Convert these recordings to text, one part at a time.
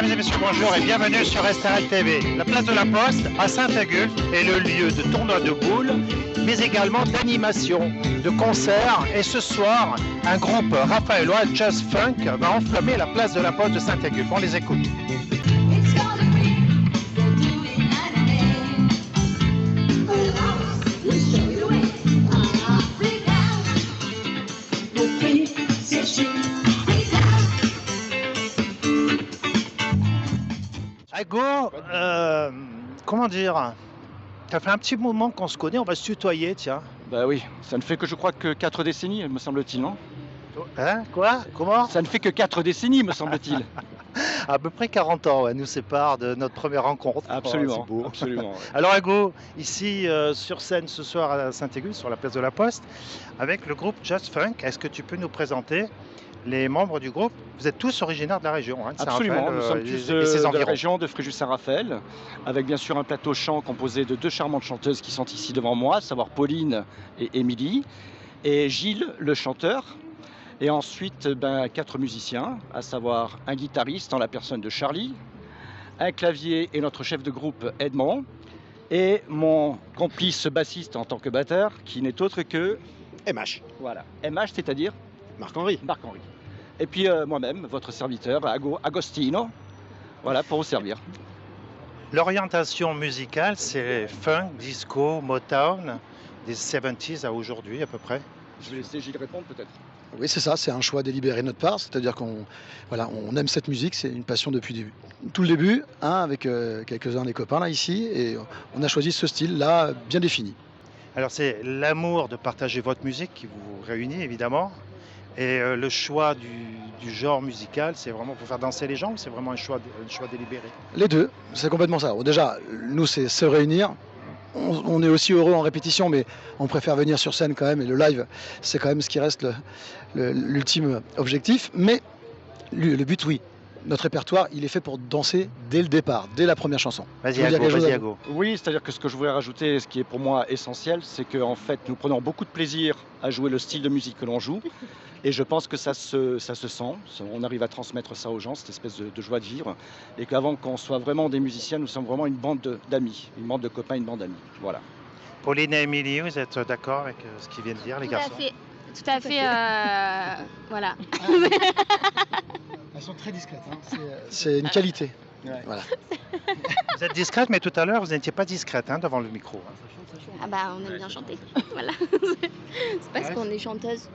Mesdames et messieurs, bonjour et bienvenue sur SRL TV. La place de la Poste à Saint-Agulphe est le lieu de tournoi de boules, mais également d'animation, de concerts. Et ce soir, un groupe raphaélois, Jazz Funk, va enflammer la place de la Poste de Saint-Agulphe. On les écoute. Ago, comment dire, ça fait un petit moment qu'on se connaît, on va se tutoyer, tiens. Bah oui, ça ne fait que je crois que 4 décennies, me semble-t-il, non? Hein? Quoi? Comment? Ça ne fait que 4 décennies, me semble-t-il. À peu près 40 ans, ouais, nous sépare de notre première rencontre. Absolument, Oh, c'est beau. absolument. Ouais. Alors Ago, ici sur scène ce soir à Saint-Agulphe, sur la place de la Poste, avec le groupe Jazz Funk, est-ce que tu peux nous présenter les membres du groupe? Vous êtes tous originaires de la région, hein, de Absolument, Saint-Raphaël, nous sommes tous et ses de la environs. région de Fréjus-Saint-Raphaël, avec bien sûr un plateau chant composé de 2 charmantes chanteuses qui sont ici devant moi, à savoir Pauline et Émilie, et Gilles, le chanteur. Et ensuite, 4 musiciens, à savoir un guitariste en la personne de Charlie, un clavier et notre chef de groupe Edmond, et mon complice bassiste en tant que batteur, qui n'est autre que MH, voilà, MH, c'est-à-dire Marc-Henri. Marc-Henri. Et puis moi-même, votre serviteur, Agostino, voilà, pour vous servir. L'orientation musicale, c'est funk, disco, Motown, des 70s à aujourd'hui à peu près. Je vais laisser Gilles répondre peut-être. Oui, c'est ça, c'est un choix délibéré de notre part, c'est-à-dire qu'on on aime cette musique, c'est une passion depuis tout le début, hein, avec quelques-uns des copains là ici, et on a choisi ce style-là bien défini. Alors c'est l'amour de partager votre musique qui vous réunit évidemment. Et le choix du genre musical, c'est vraiment pour faire danser les gens ou c'est vraiment un choix délibéré? Les deux, c'est complètement ça. Bon, déjà, nous, c'est se réunir. On est aussi heureux en répétition, mais on préfère venir sur scène quand même, et le live, c'est quand même ce qui reste l'ultime objectif. Mais le but, oui. Notre répertoire, il est fait pour danser dès le départ, dès la première chanson. Vas-y Ago, Ago. Oui, c'est-à-dire que ce que je voulais rajouter, ce qui est pour moi essentiel, c'est qu'en fait, nous prenons beaucoup de plaisir à jouer le style de musique que l'on joue. Et je pense que ça se sent, on arrive à transmettre ça aux gens, cette espèce de joie de vivre. Et qu'avant qu'on soit vraiment des musiciens, nous sommes vraiment une bande d'amis, une bande de copains, une bande d'amis. Voilà. Pauline et Émilie, vous êtes d'accord avec ce qu'ils viennent de dire, les garçons? Tout à fait, voilà. Elles sont très discrètes, hein. C'est une qualité. Ouais. Voilà. Vous êtes discrète, mais tout à l'heure, vous n'étiez pas discrète hein, devant le micro. Hein. Ah bah on aime bien chanter, voilà. C'est parce qu'on est chanteuse.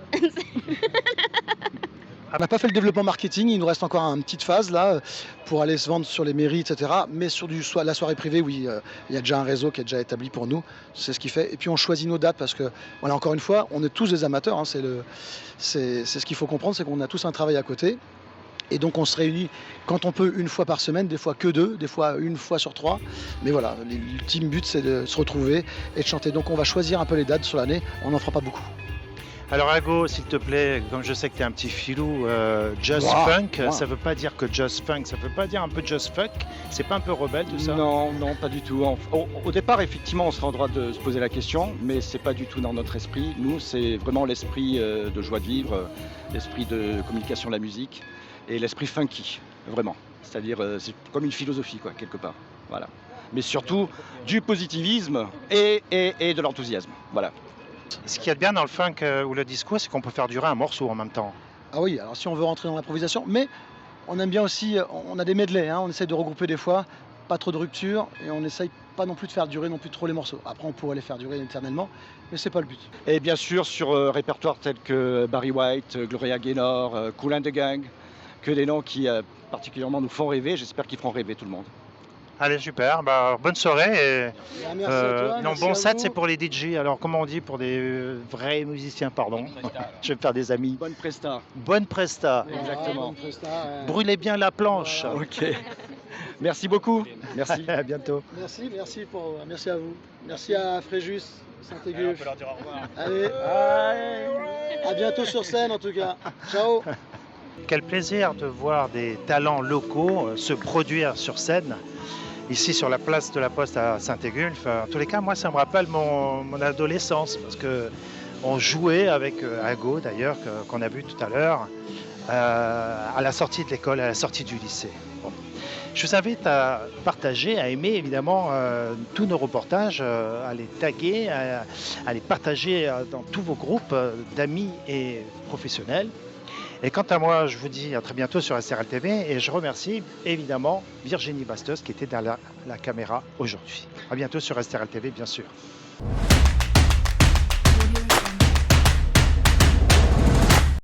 On n'a pas fait le développement marketing, il nous reste encore une petite phase là pour aller se vendre sur les mairies, etc. Mais sur la soirée privée, oui, il y a déjà un réseau qui est déjà établi pour nous, c'est ce qui fait. Et puis on choisit nos dates parce que, voilà, encore une fois, on est tous des amateurs, hein, c'est ce qu'il faut comprendre, c'est qu'on a tous un travail à côté. Et donc on se réunit quand on peut une fois par semaine, des fois que 2, des fois une fois sur 3. Mais voilà, l'ultime but c'est de se retrouver et de chanter. Donc on va choisir un peu les dates sur l'année, on n'en fera pas beaucoup. Alors Ago, s'il te plaît, comme je sais que tu es un petit filou, Jazz Funk, ça veut pas dire que Jazz Funk, ça veut pas dire un peu Jazz Funk? C'est pas un peu rebelle tout ça? Non, non, pas du tout. Au départ, effectivement, on sera en droit de se poser la question, mais c'est pas du tout dans notre esprit. Nous, c'est vraiment l'esprit de joie de vivre, l'esprit de communication de la musique et l'esprit funky, vraiment. C'est-à-dire, c'est comme une philosophie, quoi, quelque part. Voilà. Mais surtout, du positivisme et de l'enthousiasme. Voilà. Ce qu'il y a de bien dans le funk ou le disco, c'est qu'on peut faire durer un morceau en même temps. Ah oui, alors si on veut rentrer dans l'improvisation, mais on aime bien aussi, on a des medleys, hein, on essaie de regrouper des fois, pas trop de rupture, et on essaye pas non plus de faire durer non plus trop les morceaux. Après on pourrait les faire durer éternellement, mais c'est pas le but. Et bien sûr, sur répertoire tels que Barry White, Gloria Gaynor, Kool and the Gang, que des noms qui particulièrement nous font rêver, j'espère qu'ils feront rêver tout le monde. Allez, super, bonne soirée. Et, Merci à toi, non, merci bon à set, vous. c'est pour les DJ. Alors, comment on dit pour des vrais musiciens, pardon? Je vais me faire des amis. Bonne presta. Bonne presta. Exactement. Bonne presta, Brûlez bien la planche. Ok. Merci beaucoup. Merci. À bientôt. merci à vous. Merci à Fréjus, Saint-Agulphe. leur dire au revoir. Allez, à bientôt sur scène en tout cas. Ciao. Quel plaisir de voir des talents locaux se produire sur scène, ici sur la place de la Poste à Saint-Agulphe. En tous les cas, moi, ça me rappelle mon adolescence, parce qu'on jouait avec Ago, d'ailleurs, qu'on a vu tout à l'heure, à la sortie de l'école, à la sortie du lycée. Bon. Je vous invite à partager, à aimer évidemment tous nos reportages, à les taguer, à les partager dans tous vos groupes d'amis et professionnels. Et quant à moi, je vous dis à très bientôt sur SRL TV et je remercie évidemment Virginie Bastos qui était derrière la caméra aujourd'hui. À bientôt sur SRL TV, bien sûr.